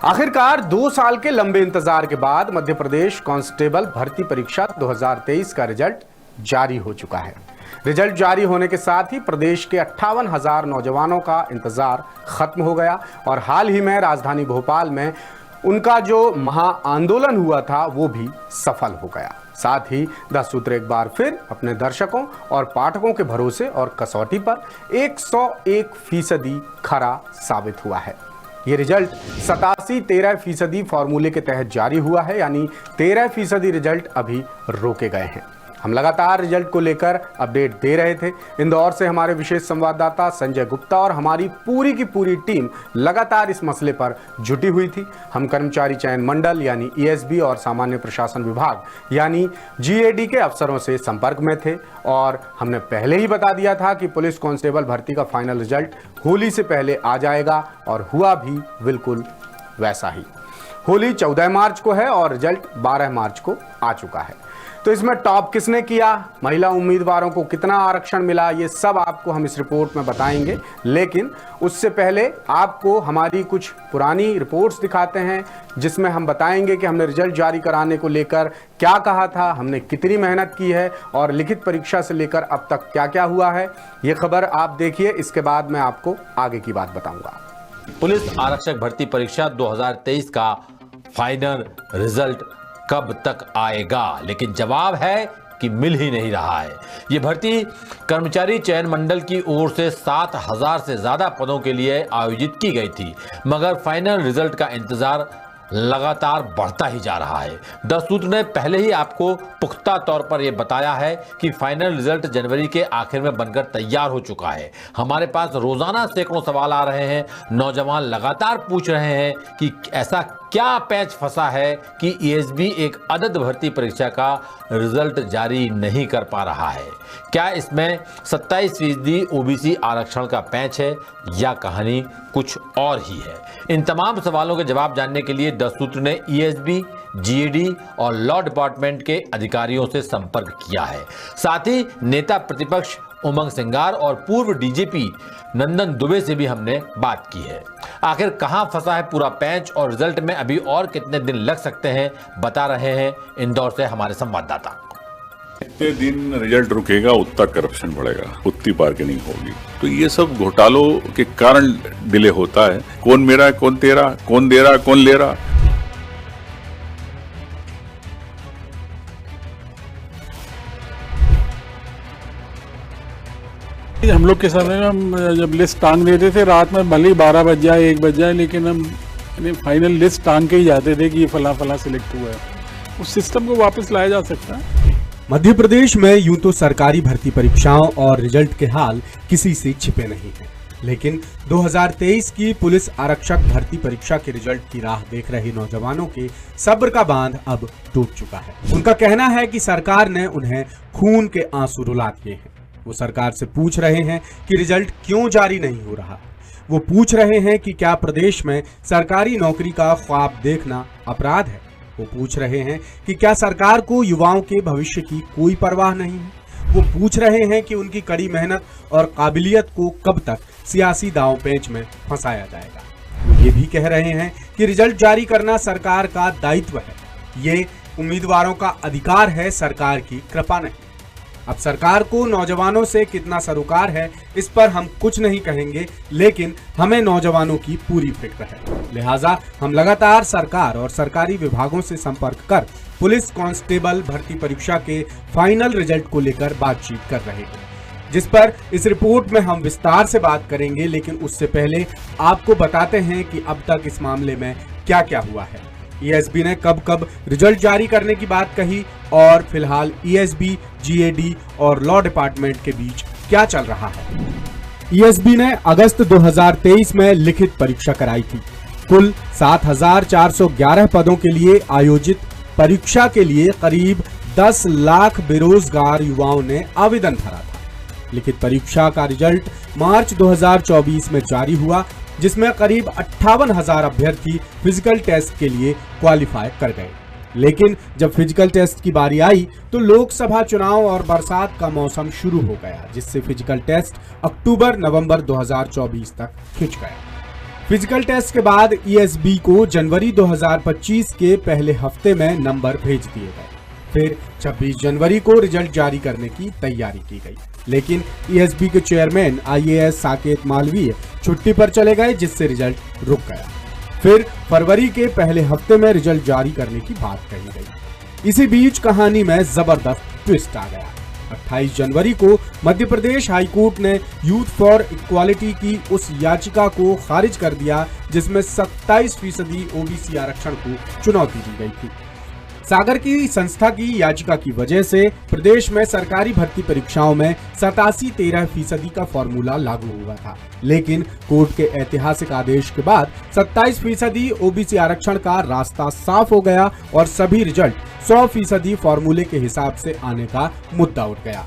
आखिरकार 2 साल के लंबे इंतजार के बाद मध्य प्रदेश कांस्टेबल भर्ती परीक्षा 2023 का रिजल्ट जारी हो चुका है। रिजल्ट जारी होने के साथ ही प्रदेश के 58,000 नौजवानों का इंतजार खत्म हो गया और हाल ही में राजधानी भोपाल में उनका जो महा आंदोलन हुआ था वो भी सफल हो गया। साथ ही 10 सूत्र एक बार फिर अपने दर्शकों और पाठकों के भरोसे और कसौटी पर 101% खरा साबित हुआ है। ये रिजल्ट 87-13% फॉर्मूले के तहत जारी हुआ है, यानी 13% रिजल्ट अभी रोके गए हैं। हम लगातार रिजल्ट को लेकर अपडेट दे रहे थे। इंदौर से हमारे विशेष संवाददाता संजय गुप्ता और हमारी पूरी की पूरी टीम लगातार इस मसले पर जुटी हुई थी। हम कर्मचारी चयन मंडल यानी ईएसबी और सामान्य प्रशासन विभाग यानी जीएडी के अफसरों से संपर्क में थे और हमने पहले ही बता दिया था कि पुलिस कांस्टेबल भर्ती का फाइनल रिजल्ट होली से पहले आ जाएगा और हुआ भी बिल्कुल वैसा ही। होली 14 मार्च को है और रिजल्ट 12 मार्च को आ चुका है। तो इसमें टॉप किसने किया, महिला उम्मीदवारों को कितना आरक्षण मिला, ये सब आपको हम इस रिपोर्ट में बताएंगे। लेकिन उससे पहले आपको हमारी कुछ पुरानी रिपोर्ट्स दिखाते हैं जिसमें हम बताएंगे कि हमने रिजल्ट जारी कराने को लेकर क्या कहा था, हमने कितनी मेहनत की है और लिखित परीक्षा से लेकर अब तक क्या क्या हुआ है। ये खबर आप देखिए, इसके बाद मैं आपको आगे की बात बताऊंगा। पुलिस आरक्षक भर्ती परीक्षा 2023 का फाइनल रिजल्ट कब तक आएगा, लेकिन जवाब है कि मिल ही नहीं रहा है। ये भर्ती कर्मचारी चयन मंडल की ओर से 7,000 से ज्यादा पदों के लिए आयोजित की गई थी, मगर फाइनल रिजल्ट का इंतजार लगातार बढ़ता ही जा रहा है। 10 सूत्र ने पहले ही आपको पुख्ता तौर पर यह बताया है कि फाइनल रिजल्ट जनवरी के आखिर में बनकर तैयार हो चुका है। हमारे पास रोजाना सैकड़ों सवाल आ रहे हैं। नौजवान लगातार पूछ रहे हैं कि ऐसा क्या पैच फंसा है कि ईएसबी एक अदद भर्ती परीक्षा का रिजल्ट जारी नहीं कर पा रहा है। क्या इसमें 27% ओबीसी आरक्षण का पैच है या कहानी कुछ और ही है? इन तमाम सवालों के जवाब जानने के लिए 10 सूत्र ने ईएसबी, जीएडी और लॉ डिपार्टमेंट के अधिकारियों से संपर्क किया है। साथ ही नेता प्रतिपक्ष उमंग सिंगार और पूर्व डीजीपी नंदन दुबे से भी हमने बात की है। आखिर कहां फंसा है पूरा पैंच और रिजल्ट में अभी और कितने दिन लग सकते हैं, बता रहे हैं इंदौर से हमारे संवाददाता। जितने दिन रिजल्ट रुकेगा उतना करप्शन बढ़ेगा, उतनी बार्गेनिंग होगी। तो ये सब घोटालों के कारण डिले होता है। कौन मेरा, कौन तेरा, कौन दे रहा, कौन ले रहा। हम लोग के समय में हम जब लिस्ट टांग देते थे रात में, भले ही 12 बज जाए 1 बज जाए, लेकिन हम फाइनल लिस्ट टांग के ही जाते थे कि ये फला फला सिलेक्ट हुआ है। उस सिस्टम को वापस लाया जा सकता है। मध्य प्रदेश में यूं तो सरकारी भर्ती परीक्षाओं और रिजल्ट के हाल किसी से छिपे नहीं हैं, लेकिन 2023 की पुलिस आरक्षक भर्ती परीक्षा के रिजल्ट की राह देख रहे नौजवानों के सब्र का बांध अब टूट चुका है। उनका कहना है कि सरकार ने उन्हें खून के आंसू रुला दिए हैं। वो सरकार से पूछ रहे हैं कि रिजल्ट क्यों जारी नहीं हो रहा। वो पूछ रहे हैं कि क्या प्रदेश में सरकारी नौकरी का ख्वाब देखना अपराध है। वो पूछ रहे हैं कि क्या सरकार को युवाओं के भविष्य की कोई परवाह नहीं है। वो पूछ रहे हैं कि उनकी कड़ी मेहनत और काबिलियत को कब तक सियासी दांव पेच में फंसाया जाएगा। वो ये भी कह रहे हैं कि रिजल्ट जारी करना सरकार का दायित्व है, ये उम्मीदवारों का अधिकार है, सरकार की कृपा नहीं। अब सरकार को नौजवानों से कितना सरोकार है इस पर हम कुछ नहीं कहेंगे, लेकिन हमें नौजवानों की पूरी फिक्र है। लिहाजा हम लगातार सरकार और सरकारी विभागों से संपर्क कर पुलिस कांस्टेबल भर्ती परीक्षा के फाइनल रिजल्ट को लेकर बातचीत कर रहे हैं, जिस पर इस रिपोर्ट में हम विस्तार से बात करेंगे। लेकिन उससे पहले आपको बताते हैं कि अब तक इस मामले में क्या क्या हुआ है। ईएसबी ने कब कब रिजल्ट जारी करने की बात कही और फिलहाल ईएसबी, जीएडी और लॉ डिपार्टमेंट के बीच क्या चल रहा है। ईएसबी ने अगस्त 2023 में लिखित परीक्षा कराई थी। कुल 7,411 पदों के लिए आयोजित परीक्षा के लिए करीब 10 लाख बेरोजगार युवाओं ने आवेदन भरा था। लिखित परीक्षा का रिजल्ट मार्च 2024 में जारी हुआ, जिसमें करीब 58,000 अभ्यर्थी फिजिकल टेस्ट के लिए क्वालिफाई कर गए। लेकिन जब फिजिकल टेस्ट की बारी आई तो लोकसभा चुनाव और बरसात का मौसम शुरू हो गया, जिससे फिजिकल टेस्ट अक्टूबर-नवंबर 2024 तक खिंच गया। फिजिकल टेस्ट के बाद ईएसबी को जनवरी 2025 के पहले हफ्ते में नंबर भेज दिए गए। फिर 26 जनवरी को रिजल्ट जारी करने की तैयारी की गई, लेकिन ईएसबी के चेयरमैन आईएएस साकेत मालवीय छुट्टी पर चले गए, जिससे रिजल्ट रुक गया। फिर फरवरी के पहले हफ्ते में रिजल्ट जारी करने की बात कही गई। इसी बीच कहानी में जबरदस्त ट्विस्ट आ गया। 28 जनवरी को मध्य प्रदेश हाई कोर्ट ने यूथ फॉर इक्वालिटी की उस याचिका को खारिज कर दिया जिसमें 27% ओबीसी आरक्षण को चुनौती दी गई थी। सागर की संस्था की याचिका की वजह से प्रदेश में सरकारी भर्ती परीक्षाओं में 87-13% का फॉर्मूला लागू हुआ था, लेकिन कोर्ट के ऐतिहासिक आदेश के बाद 27% ओबीसी आरक्षण का रास्ता साफ हो गया और सभी रिजल्ट 100% फॉर्मूले के हिसाब से आने का मुद्दा उठ गया।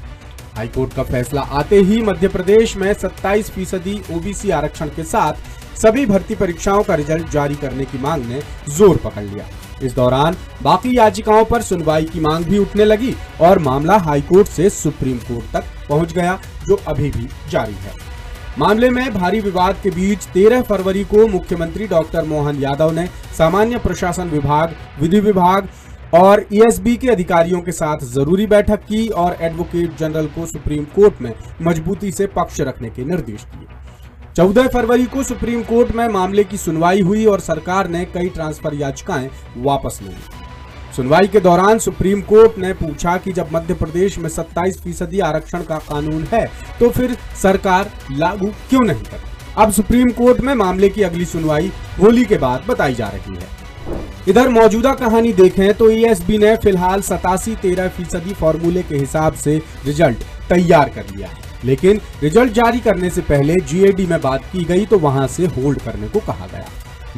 हाईकोर्ट का फैसला आते ही मध्य प्रदेश में 27% ओबीसी आरक्षण के साथ सभी भर्ती परीक्षाओं का रिजल्ट जारी करने की मांग ने जोर पकड़ लिया। इस दौरान बाकी याचिकाओं पर सुनवाई की मांग भी उठने लगी और मामला हाईकोर्ट से सुप्रीम कोर्ट तक पहुंच गया, जो अभी भी जारी है। मामले में भारी विवाद के बीच 13 फरवरी को मुख्यमंत्री डॉक्टर मोहन यादव ने सामान्य प्रशासन विभाग, विधि विभाग और ईएसबी के अधिकारियों के साथ जरूरी बैठक की और एडवोकेट जनरल को सुप्रीम कोर्ट में मजबूती से पक्ष रखने के निर्देश दिए। 14 फरवरी को सुप्रीम कोर्ट में मामले की सुनवाई हुई और सरकार ने कई ट्रांसफर याचिकाएं वापस ले ली। सुनवाई के दौरान सुप्रीम कोर्ट ने पूछा कि जब मध्य प्रदेश में 27% आरक्षण का कानून है तो फिर सरकार लागू क्यों नहीं करती। अब सुप्रीम कोर्ट में मामले की अगली सुनवाई होली के बाद बताई जा रही है। इधर मौजूदा कहानी देखें तो ईएसबी ने फिलहाल 87-13% फॉर्मूले के हिसाब से रिजल्ट तैयार कर लिया है, लेकिन रिजल्ट जारी करने से पहले जीएडी में बात की गई तो वहां से होल्ड करने को कहा गया।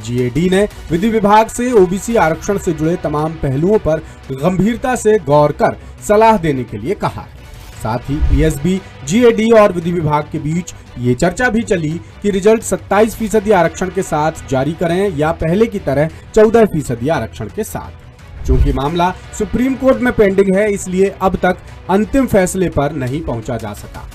जीएडी ने विधि विभाग से ओबीसी आरक्षण से जुड़े तमाम पहलुओं पर गंभीरता से गौर कर सलाह देने के लिए कहा है। साथ ही ईएसबी, जीएडी और विधि विभाग के बीच ये चर्चा भी चली कि रिजल्ट 27% आरक्षण के साथ जारी करें या पहले की तरह 14% आरक्षण के साथ। चूंकि मामला सुप्रीम कोर्ट में पेंडिंग है, इसलिए अब तक अंतिम फैसले पर नहीं पहुंचा जा सका।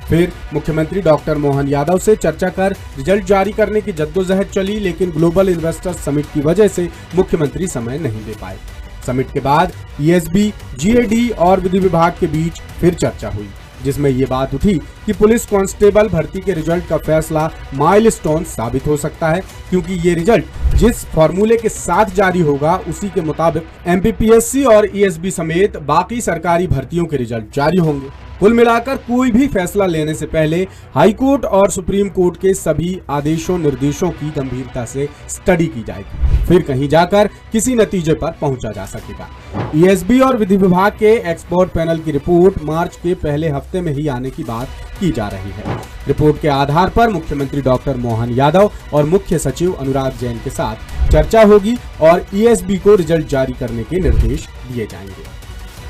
फिर मुख्यमंत्री डॉक्टर मोहन यादव से चर्चा कर रिजल्ट जारी करने की जद्दोजहद चली, लेकिन ग्लोबल इन्वेस्टर्स समिट की वजह से मुख्यमंत्री समय नहीं दे पाए। समिट के बाद ईएसबी, जीएडी और विधि विभाग के बीच फिर चर्चा हुई, जिसमें ये बात उठी कि पुलिस कांस्टेबल भर्ती के रिजल्ट का फैसला माइलस्टोन साबित हो सकता है, क्योंकि ये रिजल्ट जिस फॉर्मूले के साथ जारी होगा उसी के मुताबिक एमपीपीएससी और ईएसबी समेत बाकी सरकारी भर्तियों के रिजल्ट जारी होंगे। कुल मिलाकर कोई भी फैसला लेने से पहले हाईकोर्ट और सुप्रीम कोर्ट के सभी आदेशों निर्देशों की गंभीरता से स्टडी की जाएगी, फिर कहीं जाकर किसी नतीजे पर पहुंचा जा सकेगा। ईएसबी और विधि विभाग के एक्सपर्ट पैनल की रिपोर्ट मार्च के पहले हफ्ते में ही आने की बात की जा रही है। रिपोर्ट के आधार पर मुख्यमंत्री डॉक्टर मोहन यादव और मुख्य सचिव अनुराग जैन के साथ चर्चा होगी और ईएसबी को रिजल्ट जारी करने के निर्देश दिए जाएंगे।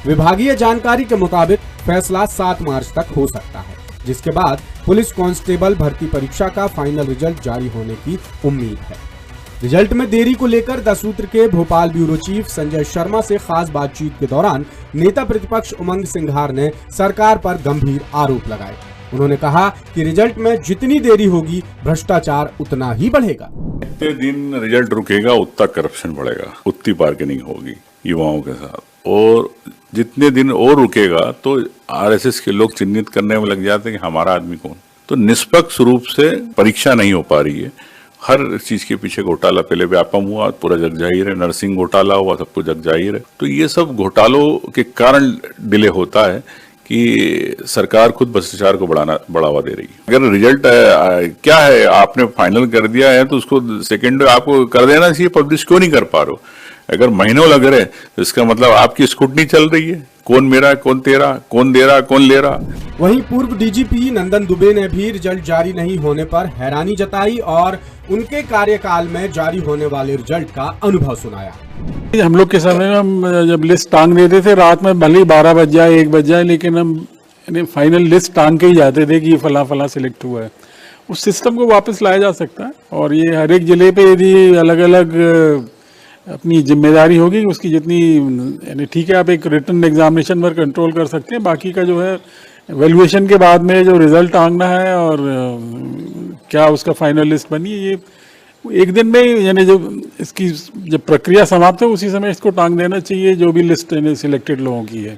विभागीय जानकारी के मुताबिक फैसला 7 मार्च तक हो सकता है, जिसके बाद पुलिस कांस्टेबल भर्ती परीक्षा का फाइनल रिजल्ट जारी होने की उम्मीद है। रिजल्ट में देरी को लेकर 10 सूत्र के भोपाल ब्यूरो चीफ संजय शर्मा से खास बातचीत के दौरान नेता प्रतिपक्ष उमंग सिंघार ने सरकार पर गंभीर आरोप लगाए। उन्होंने कहा कि रिजल्ट में जितनी देरी होगी भ्रष्टाचार उतना ही बढ़ेगा। जितने दिन रिजल्ट रुकेगा उतना करप्शन बढ़ेगा, उतनी बार्गेनिंग होगी युवाओं के साथ, और जितने दिन और रुकेगा तो आरएसएस के लोग चिन्हित करने में लग जाते हैं कि हमारा आदमी कौन। तो निष्पक्ष रूप से परीक्षा नहीं हो पा रही है। हर चीज के पीछे घोटाला, पहले व्यापम हुआ, पूरा जग जाहिर है, नर्सिंग घोटाला हुआ, सब कुछ जग जाहिर है। तो ये सब घोटालों के कारण डिले होता है कि सरकार खुद भ्रष्टाचार को बढ़ावा दे रही है। अगर रिजल्ट क्या है आपने फाइनल कर दिया है तो उसको सेकेंड आपको कर देना चाहिए, पब्लिश क्यों नहीं कर पा रहे हो? अगर महीनों लग रहे तो इसका मतलब आपकी स्क्रूटनी चल रही है, कौन मेरा, कौन तेरा, कौन दे रहा, कौन ले रहा। वहीं पूर्व डीजीपी नंदन दुबे ने भी रिजल्ट जारी नहीं होने पर हैरानी जताई और उनके कार्यकाल में जारी होने वाले रिजल्ट का अनुभव सुनाया। हम लोग के समय में हम जब लिस्ट टांग देते थे रात में, भले 12 बज जाए 1 बज जाए, लेकिन हम फाइनल लिस्ट टांग के ही जाते थे कि ये फला फला सिलेक्ट हुआ है। उस सिस्टम को वापस लाया जा सकता है और ये हर एक जिले पे यदि अलग अलग अपनी जिम्मेदारी होगी उसकी जितनी, यानी ठीक है आप एक रिटन एग्जामिनेशन पर कंट्रोल कर सकते हैं, बाकी का जो है वैल्यूएशन के बाद में जो रिजल्ट टांगना है और क्या उसका फाइनल लिस्ट बनी है, ये एक दिन में यानी जब प्रक्रिया समाप्त हो उसी समय इसको टांग देना चाहिए, जो भी लिस्ट सिलेक्टेड लोगों की है।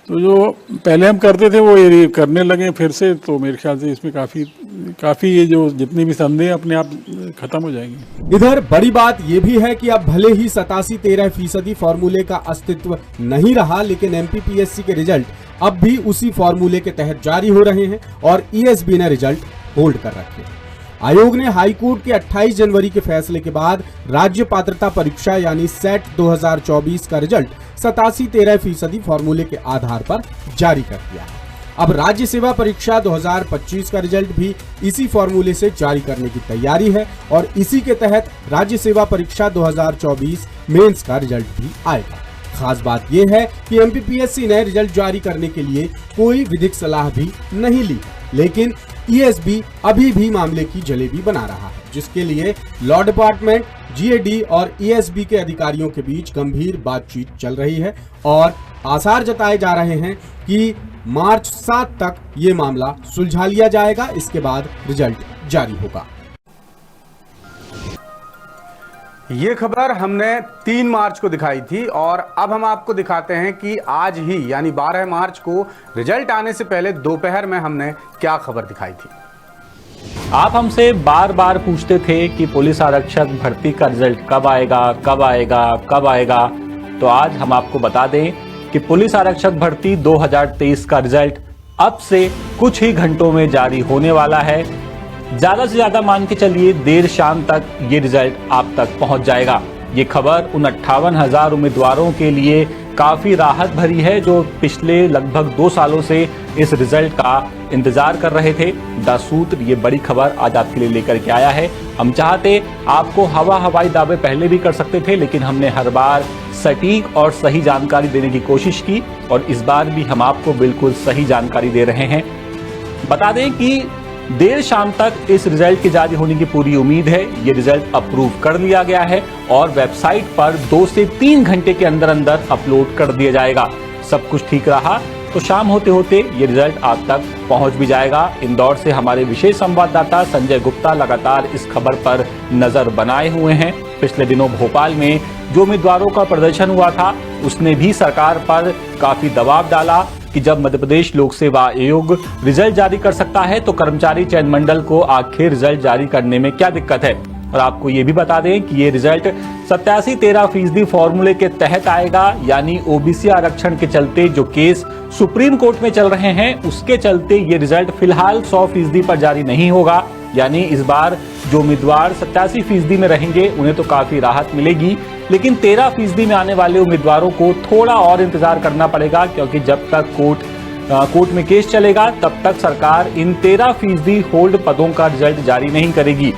तो जो पहले हम करते थे वो ये करने लगे फिर से, तो मेरे ख्याल से इसमें काफ़ी ये जो जितनी भी संदेह अपने आप खत्म हो जाएंगे। इधर बड़ी बात यह भी है कि अब भले ही 87-13% फॉर्मूले का अस्तित्व नहीं रहा, लेकिन एमपीपीएससी के रिजल्ट अब भी उसी फॉर्मूले के तहत जारी हो रहे हैं और ईएसबी ने रिजल्ट होल्ड कर रखे हैं। आयोग ने हाईकोर्ट के 28 जनवरी के फैसले के बाद राज्य पात्रता परीक्षा यानी सेट 2024 का रिजल्ट 87-13% फॉर्मूले के आधार पर जारी कर दिया है। अब राज्य सेवा परीक्षा 2025 का रिजल्ट भी इसी फॉर्मूले से जारी करने की तैयारी है और इसी के तहत राज्य सेवा परीक्षा 2024 मेंस का रिजल्ट भी आएगा। खास बात यह है कि एमपीपीएससी ने रिजल्ट जारी करने के लिए कोई विधिक सलाह भी नहीं ली, लेकिन ईएसबी अभी भी मामले की जलेबी बना रहा है, जिसके लिए लॉ डिपार्टमेंट, जीएडी और ईएसबी के अधिकारियों के बीच गंभीर बातचीत चल रही है और आसार जताए जा रहे हैं कि मार्च 7 तक ये मामला सुलझा लिया जाएगा। इसके बाद रिजल्ट जारी होगा। ये खबर हमने 3 मार्च को दिखाई थी और अब हम आपको दिखाते हैं कि आज ही यानी 12 मार्च को रिजल्ट आने से पहले दोपहर में हमने क्या खबर दिखाई थी। आप हमसे बार बार पूछते थे कि पुलिस आरक्षक भर्ती का रिजल्ट कब आएगा, कब आएगा, कब आएगा। तो आज हम आपको बता दें कि पुलिस आरक्षक भर्ती 2023 का रिजल्ट अब से कुछ ही घंटों में जारी होने वाला है। ज्यादा से ज्यादा मान के चलिए देर शाम तक ये रिजल्ट आप तक पहुंच जाएगा। ये खबर उन 58,000 उम्मीदवारों के लिए काफी राहत भरी है जो पिछले लगभग 2 सालों से इस रिजल्ट का इंतजार कर रहे थे। द सूत्र ये बड़ी खबर आज आपके लिए लेकर के आया है। हम चाहते आपको हवाई दावे पहले भी कर सकते थे, लेकिन हमने हर बार सटीक और सही जानकारी देने की कोशिश की और इस बार भी हम आपको बिल्कुल सही जानकारी दे रहे हैं। बता दें कि देर शाम तक इस रिजल्ट के जारी होने की पूरी उम्मीद है। ये रिजल्ट अप्रूव कर लिया गया है और वेबसाइट पर 2 से 3 घंटे के अंदर अंदर अपलोड कर दिया जाएगा। सब कुछ ठीक रहा तो शाम होते होते ये रिजल्ट आप तक पहुंच भी जाएगा। इंदौर से हमारे विशेष संवाददाता संजय गुप्ता लगातार इस खबर पर नजर बनाए हुए हैं। पिछले दिनों भोपाल में जो उम्मीदवारों का प्रदर्शन हुआ था उसने भी सरकार पर काफी दबाव डाला कि जब मध्य प्रदेश लोक सेवा आयोग रिजल्ट जारी कर सकता है तो कर्मचारी चयन मंडल को आखिर रिजल्ट जारी करने में क्या दिक्कत है। और आपको ये भी बता दें कि ये रिजल्ट 87-13% फॉर्मूले के तहत आएगा, यानी ओबीसी आरक्षण के चलते जो केस सुप्रीम कोर्ट में चल रहे हैं उसके चलते ये रिजल्ट फिलहाल 100% पर जारी नहीं होगा। यानी इस बार जो उम्मीदवार 87% में रहेंगे उन्हें तो काफी राहत मिलेगी, लेकिन 13% में आने वाले उम्मीदवारों को थोड़ा और इंतजार करना पड़ेगा, क्योंकि जब तक कोर्ट में केस चलेगा तब तक सरकार इन 13% होल्ड पदों का रिजल्ट जारी नहीं करेगी।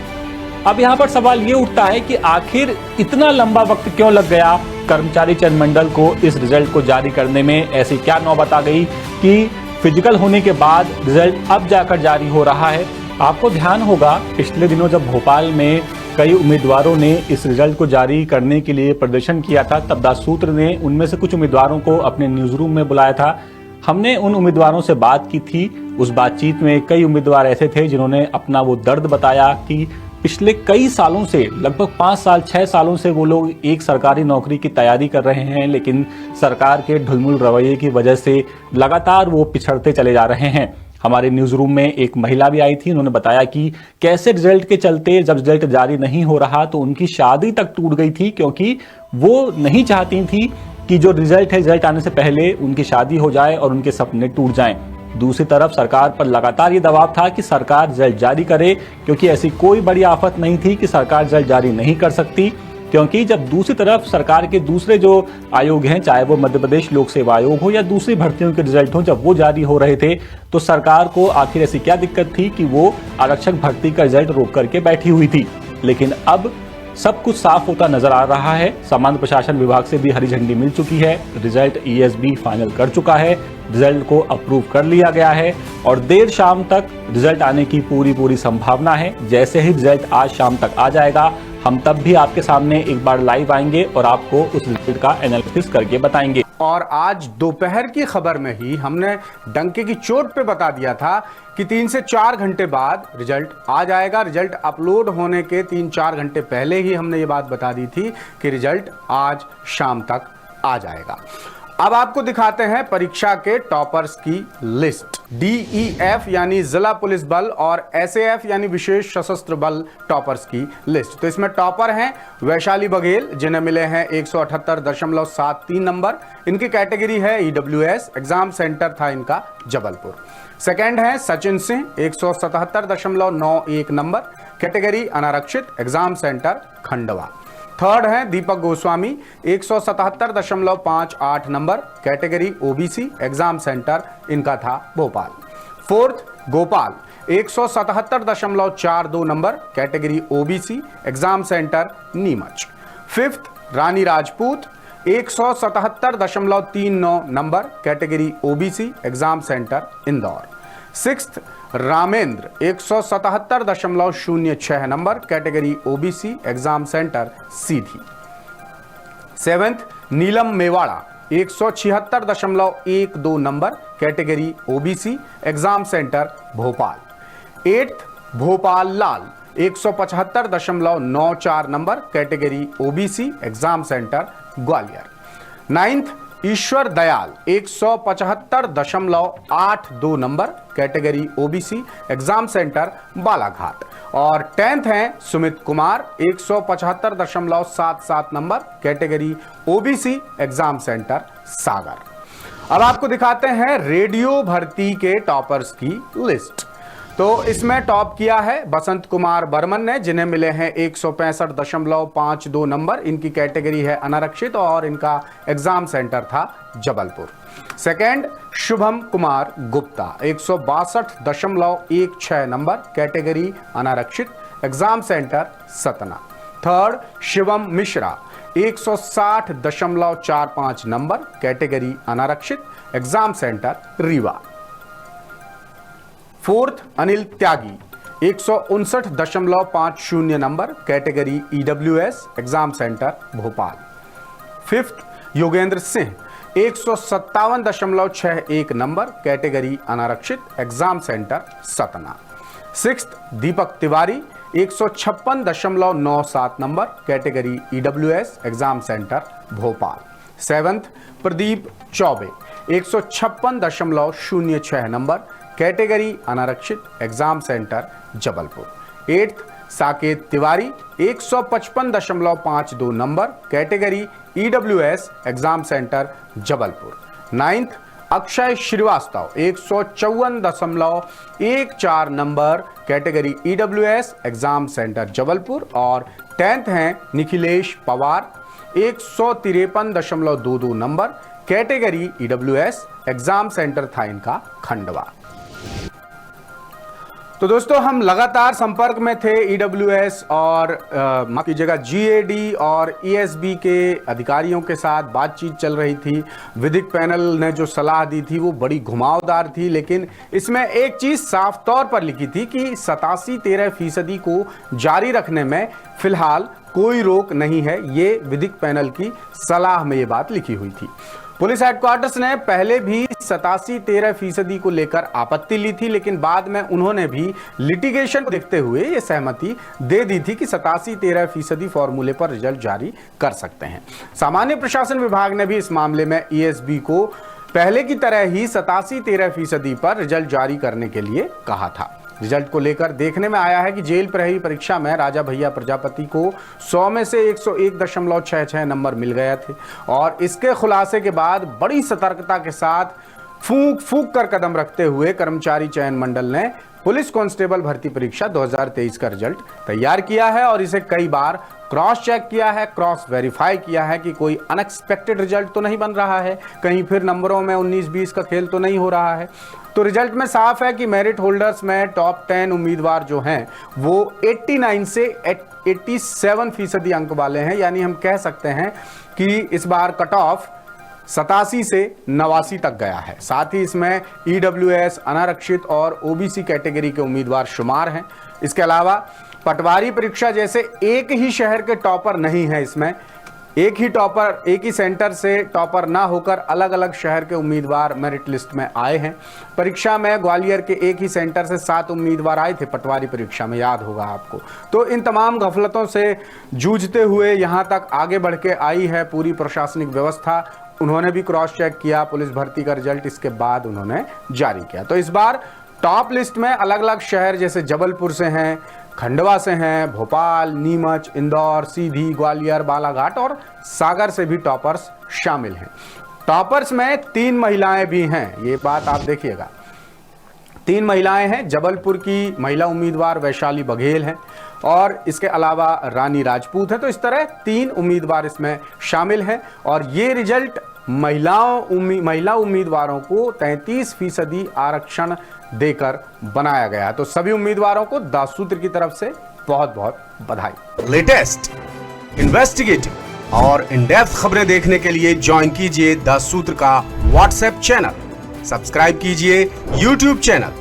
अब यहाँ पर सवाल ये उठता है कि आखिर इतना लंबा वक्त क्यों लग गया कर्मचारी चयन मंडल को इस रिजल्ट को जारी करने में। ऐसी क्या नौबत आ गई कि फिजिकल होने के बाद रिजल्ट अब जाकर जारी हो रहा है। आपको ध्यान होगा पिछले दिनों जब भोपाल में कई उम्मीदवारों ने इस रिजल्ट को जारी करने के लिए प्रदर्शन किया था, तब दास सूत्र ने उनमें से कुछ उम्मीदवारों को अपने न्यूज रूम में बुलाया था। हमने उन उम्मीदवारों से बात की थी। उस बातचीत में कई उम्मीदवार ऐसे थे जिन्होंने अपना वो दर्द बताया कि पिछले कई सालों से, लगभग 5 साल 6 सालों से वो लोग एक सरकारी नौकरी की तैयारी कर रहे हैं, लेकिन सरकार के ढुलमुल रवैये की वजह से लगातार वो पिछड़ते चले जा रहे हैं। हमारे न्यूज रूम में एक महिला भी आई थी। उन्होंने बताया कि कैसे रिजल्ट के चलते जब रिजल्ट जारी नहीं हो रहा तो उनकी शादी तक टूट गई थी, क्योंकि वो नहीं चाहती थी कि जो रिजल्ट है रिजल्ट आने से पहले उनकी शादी हो जाए और उनके सपने टूट जाएं। दूसरी तरफ सरकार पर लगातार ये दबाव था कि सरकार रिजल्ट जारी करे, क्योंकि ऐसी कोई बड़ी आफत नहीं थी कि सरकार रिजल्ट जारी नहीं कर सकती। क्योंकि जब दूसरी तरफ सरकार के दूसरे जो आयोग हैं, चाहे वो मध्य प्रदेश लोक सेवा आयोग हो या दूसरी भर्तियों के रिजल्ट हो, जब वो जारी हो रहे थे तो सरकार को आखिर ऐसी क्या दिक्कत थी कि वो आरक्षक भर्ती का रिजल्ट रोक करके बैठी हुई थी। लेकिन अब सब कुछ साफ होता नजर आ रहा है। सामान्य प्रशासन विभाग से भी हरी झंडी मिल चुकी है। रिजल्ट ईएसबी फाइनल कर चुका है। रिजल्ट को अप्रूव कर लिया गया है और देर शाम तक रिजल्ट आने की पूरी संभावना है। जैसे ही रिजल्ट आज शाम तक आ जाएगा हम तब भी आपके सामने एक बार लाइव आएंगे और आपको उस रिजल्ट का एनालिसिस करके बताएंगे। और आज दोपहर की खबर में ही हमने डंके की चोट पे बता दिया था कि 3 से 4 घंटे बाद रिजल्ट आ जाएगा। रिजल्ट अपलोड होने के 3-4 घंटे पहले ही हमने ये बात बता दी थी कि रिजल्ट आज शाम तक आ जाएगा। अब आपको दिखाते हैं परीक्षा के टॉपर्स की लिस्ट। DEF यानी जिला पुलिस बल और SAF यानी विशेष सशस्त्र बल टॉपर्स की लिस्ट। तो इसमें टॉपर हैं वैशाली बघेल, जिन्हें मिले हैं 178.73 नंबर। इनकी कैटेगरी है EWS, एग्जाम सेंटर था इनका जबलपुर। सेकंड है सचिन सिंह, 177.91 नंबर, कैटेगरी अनारक्षित, एग्जाम सेंटर खंडवा। थर्ड है Deepak Goswami, 177.58 number, category OBC, exam centre इनका था Bhopal. Fourth Gopal, 177.42 number, category OBC, exam centre Neemuch. Fifth Rani Rajput, 177.39 number, category OBC, exam centre Indore. Sixth Ramendra, 177.06 number, category OBC, exam centre Sidhi. Seventh Neelam Mewada, 176.12 number, category OBC, exam centre Bhopal. Eighth Bhopal Lal, 175.94 number, category OBC, exam centre Gwalior. Ninth Ishwar Dayal, 175.82 number, category OBC, exam centre Balaghat. और 10th हैं Sumit Kumar, 175.77 number, category OBC, exam centre Sagar. अब आपको दिखाते हैं radio भर्ती के toppers की list. तो इसमें टॉप किया है बसंत कुमार बर्मन ने, जिन्हें मिले हैं 165.52 नंबर। इनकी कैटेगरी है अनारक्षित और इनका एग्जाम सेंटर था Jabalpur. Second Shubham Kumar Gupta, 162.16 number, category अनारक्षित, exam centre Satna. Third Shivam Mishra, 160.45 number, category अनारक्षित, exam centre Rewa. Fourth Anil Tyagi, 159.50 number, category EWS, exam centre Bhopal. Fifth Yogendra Singh, 157.61 number, category अनारक्षित, exam centre Satna. Sixth Deepak Tiwari, 156.97 number, category EWS, exam centre Bhopal. Seventh Pradeep Choubey, 156.06 number, category अनारक्षित, exam centre Jabalpur. Eighth Saket Tiwari, 155.52 number, category EWS, exam centre Jabalpur. Ninth Akshay Srivastava, 154.14 number, category EWS, exam centre Jabalpur. और 10th हैं Nikhilesh Pawar, 153.22 number, category EWS, exam centre था इनका खंडवा। तो दोस्तों हम लगातार संपर्क में थे EWS और माफ कीजिएगा GAD और ESB के अधिकारियों के साथ बातचीत चल रही थी। विधिक पैनल ने जो सलाह दी थी वो बड़ी घुमावदार थी, लेकिन इसमें एक चीज साफ तौर पर लिखी थी कि 87-13% को जारी रखने में फिलहाल कोई रोक नहीं है। ये विधिक पैनल की सलाह में ये बात लिखी हुई थी। पुलिस हेडक्वार्टर्स ने पहले भी 87-13% को लेकर आपत्ति ली थी, लेकिन बाद में उन्होंने भी लिटिगेशन को देखते हुए ये सहमति दे दी थी कि 87-13% फॉर्मूले पर रिजल्ट जारी कर सकते हैं। सामान्य प्रशासन विभाग ने भी इस मामले में ESB को पहले की तरह ही 87-13% पर रिजल्ट जारी करने के लिए कहा था। रिजल्ट को लेकर देखने में आया है कि जेल प्रहरी परीक्षा में राजा भैया प्रजापति को 100 में से 101.66 नंबर मिल गए थे और इसके खुलासे के बाद बड़ी सतर्कता के साथ फूंक कर कदम रखते हुए कर्मचारी चयन मंडल ने पुलिस कांस्टेबल भर्ती परीक्षा 2023 का रिजल्ट तैयार किया है और इसे कई बार क्रॉस चेक किया है, क्रॉस वेरीफाई किया है कि कोई अनएक्सपेक्टेड रिजल्ट तो नहीं बन रहा है, कहीं फिर नंबरों में 19-20 का खेल तो नहीं हो रहा है। तो रिजल्ट में साफ है कि मेरिट होल्डर्स में टॉप 10 उम्मीदवार जो हैं वो 89 से 87% अंक वाले हैं, यानी हम कह सकते हैं कि इस बार कट ऑफ 87 से 89 तक गया है। साथ ही इसमें EWS, अनारक्षित और OBC कैटेगरी के उम्मीदवार शुमार हैं। इसके अलावा पटवारी परीक्षा जैसे एक ही शहर के टॉपर नहीं है इसमें, एक ही सेंटर से टॉपर ना होकर अलग अलग शहर के उम्मीदवार मेरिट लिस्ट में आए हैं। परीक्षा में ग्वालियर के एक ही सेंटर से 7 उम्मीदवार आए थे पटवारी परीक्षा में, याद होगा आपको। तो इन तमाम गफलतों से जूझते हुए यहां तक आगे बढ़ के आई है पूरी प्रशासनिक व्यवस्था। उन्होंने भी क्रॉस चेक किया, पुलिस भर्ती का रिजल्ट इसके बाद उन्होंने जारी किया। तो इस बार टॉप लिस्ट में अलग अलग शहर जैसे जबलपुर से हैं, खंडवा से हैं, भोपाल, नीमच, इंदौर, सीधी, ग्वालियर, बालाघाट और सागर से भी टॉपर्स शामिल हैं। टॉपर्स में 3 महिलाएं भी हैं, ये बात आप देखिएगा। 3 महिलाएं हैं। जबलपुर की महिला उम्मीदवार वैशाली बघेल हैं और इसके अलावा रानी राजपूत है। तो इस तरह 3 उम्मीदवार इसमें शामिल हैं और ये रिजल्ट महिला उम्मीदवारों को 33% आरक्षण देकर बनाया गया। तो सभी उम्मीदवारों को दास सूत्र की तरफ से बहुत बहुत बधाई। लेटेस्ट, इन्वेस्टिगेटिव और इन डेप्थ खबरें देखने के लिए ज्वाइन कीजिए दास सूत्र का व्हाट्सएप चैनल, सब्सक्राइब कीजिए यूट्यूब चैनल,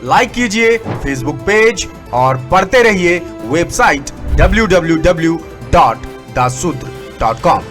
लाइक कीजिए फेसबुक पेज और पढ़ते रहिए वेबसाइट www.dassutra.com।